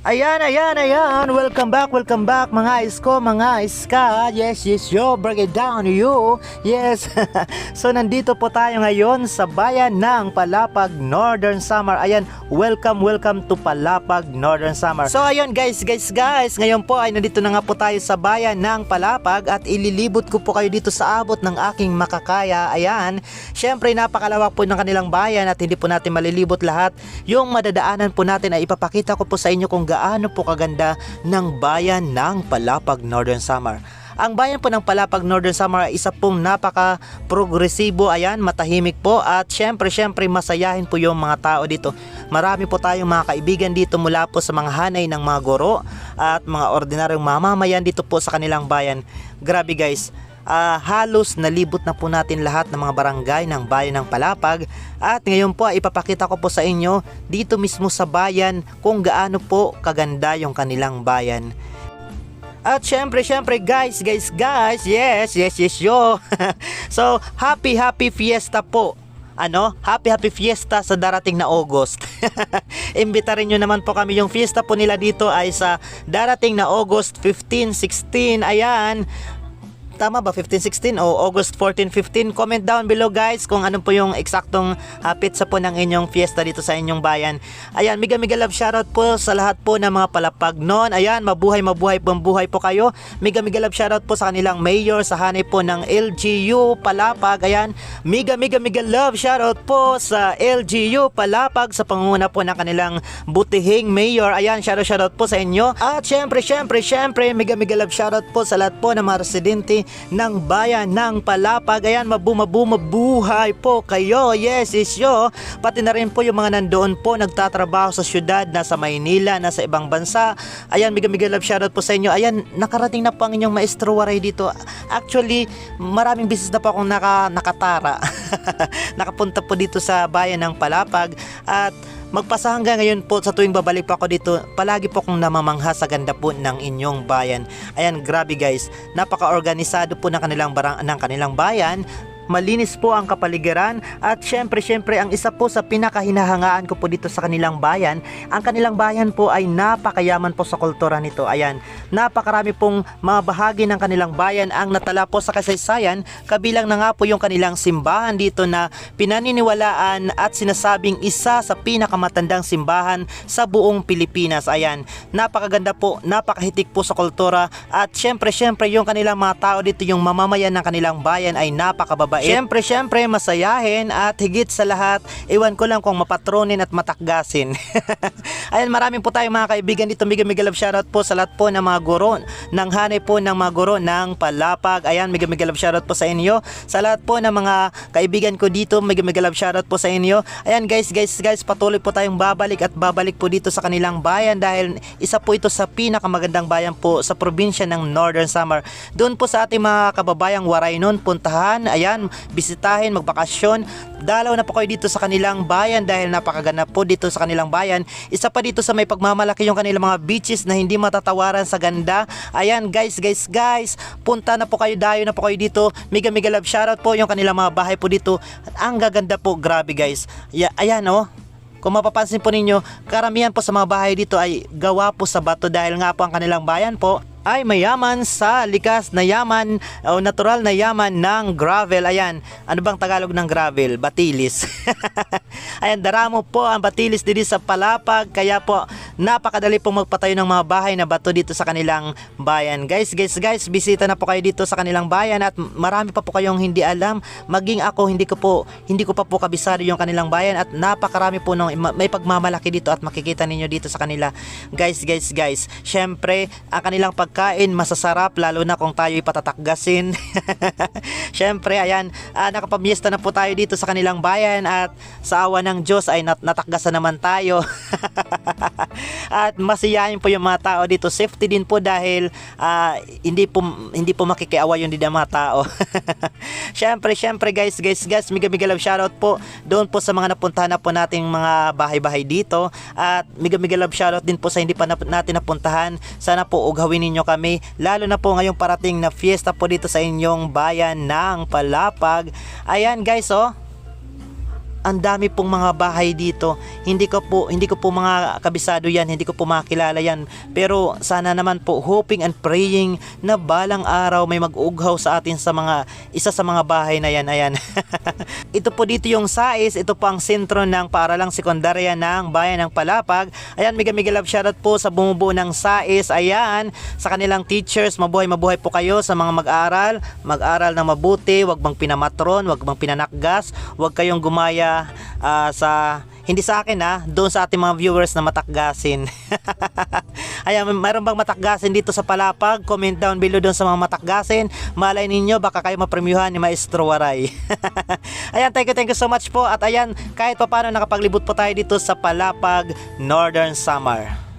Ayan, welcome back mga isko, mga iska. Yes, yo, break it down to you. Yes, so nandito po tayo ngayon sa bayan ng Palapag, Northern Samar. Ayan, welcome to Palapag, Northern Samar. So ayun guys, ngayon po ay nandito na nga po tayo sa bayan ng Palapag at ililibot ko po kayo dito sa abot ng aking makakaya. Ayan, syempre napakalawak po ng kanilang bayan at hindi po natin malilibot lahat. Yung madadaanan po natin ay ipapakita ko po sa inyo kung gaano po kaganda ng bayan ng Palapag, Northern Samar. Ang bayan po ng Palapag, Northern Samar ay isa pong napaka-progresibo, ayan, matahimik po at syempre masayahin po yung mga tao dito. Marami po tayong mga kaibigan dito mula po sa mga hanay ng mga guro at mga ordinaryong mamamayan dito po sa kanilang bayan. Grabe guys. Halos nalibot na po natin lahat ng mga barangay ng bayan ng Palapag at ngayon po ay ipapakita ko po sa inyo dito mismo sa bayan kung gaano po kaganda yung kanilang bayan. At syempre guys, yes yo. So happy fiesta po. Happy fiesta sa darating na August. Imbitarin nyo naman po kami. Yung fiesta po nila dito ay sa darating na August 15, 16, ayan. Tama ba? 15-16 o August 14-15? Comment down below guys kung ano po yung eksaktong pizza po ng inyong fiesta dito sa inyong bayan. Ayan, mega love shoutout po sa lahat po ng mga Palapag noon. Ayan, mabuhay po kayo. Mega love shoutout po sa kanilang mayor sa hanay po ng LGU Palapag. Ayan, mega love shoutout po sa LGU Palapag sa pangunguna po ng kanilang butihing mayor. Ayan, shoutout po sa inyo. At syempre mega love shoutout po sa lahat po ng mga residente ng bayan ng Palapag. Ayan, mabuhay po kayo. Yes, yo. Pati na rin po yung mga nandoon po nagtatrabaho sa syudad, nasa Maynila, nasa ibang bansa. Ayan, mega love shoutout po sa inyo. Ayan, nakarating na po ang inyong maestro waray dito. Actually, maraming beses na po akong nakatara. Nakapunta po dito sa bayan ng Palapag at magpasa hanggang ngayon po sa tuwing babalik po ako dito, palagi po akong namamangha sa ganda po ng inyong bayan. Ayan, grabe guys, napaka-organisado po ng kanilang bayan. Malinis po ang kapaligiran at syempre ang isa po sa pinakahinahangaan ko po dito sa kanilang bayan, ang kanilang bayan po ay napakayaman po sa kultura nito. Ayan, napakarami pong mga bahagi ng kanilang bayan ang natala po sa kasaysayan, kabilang na nga po yung kanilang simbahan dito na pinaniniwalaan at sinasabing isa sa pinakamatandang simbahan sa buong Pilipinas. Ayan, napakaganda po, napakahitik po sa kultura at syempre yung kanilang mga tao dito, yung mamamayan ng kanilang bayan ay napakababait. Syempre masayahin at higit sa lahat, iwan ko lang kung mapatronin at matakgasin. Ayan, maraming po tayong mga kaibigan dito. Mega love shoutout po sa lahat po ng mga guro ng hanay po ng mga guro ng Palapag. Ayan, mega love shoutout po sa inyo. Sa lahat po ng mga kaibigan ko dito, mega love shoutout po sa inyo. Ayan guys, patuloy po tayong babalik po dito sa kanilang bayan dahil isa po ito sa pinakamagandang bayan po sa probinsya ng Northern Samar. Doon po sa ating mga kababayang waray noon, puntahan, ayan, bisitahin, magbakasyon. Dalaw na po kayo dito sa kanilang bayan dahil napakaganda po dito sa kanilang bayan. Isa pa dito sa may pagmamalaki yung kanilang mga beaches na hindi matatawaran sa ganda. Ayan guys, punta na po kayo, dayo na po kayo dito. Mega love shoutout po yung kanilang mga bahay po dito. Ang gaganda po, grabe guys. Ayan oh. Kung mapapansin po ninyo, karamihan po sa mga bahay dito ay gawa po sa bato dahil nga po ang kanilang bayan po ay mayaman sa likas na yaman o natural na yaman ng gravel. Ayan, ano bang Tagalog ng gravel? Batilis. Ayan, daramo po ang batilis dito sa Palapag, kaya po napakadali pong magpatayo ng mga bahay na bato dito sa kanilang bayan. Guys, bisita na po kayo dito sa kanilang bayan at marami pa po kayong hindi alam. Maging ako, hindi ko pa po kabisado yung kanilang bayan at napakarami po nung may pagmamalaki dito at makikita ninyo dito sa kanila. Guys, syempre ang kanilang pagkain masasarap lalo na kung tayo ipatatakgasin. Syempre, ayan, nakapamiesta na po tayo dito sa kanilang bayan at sa awa ng Diyos ay natakgasan naman tayo. At masiyahin po yung mga tao dito. Safety din po dahil hindi po makikiaway yung mga tao. Syempre guys, mega love shoutout po doon po sa mga napuntahan na po nating mga bahay-bahay dito at mega love shoutout din po sa hindi pa natin napuntahan. Sana po ughawin ninyo kami, lalo na po ngayong parating na fiesta po dito sa inyong bayan ng Palapag. Ayan guys, oh. ang dami pong mga bahay dito. Hindi ko po mga kabisado yan, hindi ko po makilala yan. Pero sana naman po, hoping and praying na balang araw may mag-ughaw sa atin sa isa sa mga bahay na yan. Ayan. Ito po dito yung SAIS, ito po ang sentro ng paaralang sekundarya ng Bayan ng Palapag. Ayan, mega love shoutout po sa bumubuo ng SAIS. Ayan, sa kanilang teachers, mabuhay po kayo sa mga mag-aral ng mabuti, wag bang pinamatron, wag bang pinanakgas, wag kayong gumaya hindi sa akin doon sa ating mga viewers na matakgasin. Ayan, mayroon bang matakgasin dito sa Palapag? Comment down below doon sa mga matakgasin. Malay ninyo, baka kayo mapremyuhan ni Maestro Waray. Ayan, thank you so much po. At ayan, kahit pa paano nakapaglibot po tayo dito sa Palapag, Northern Samar.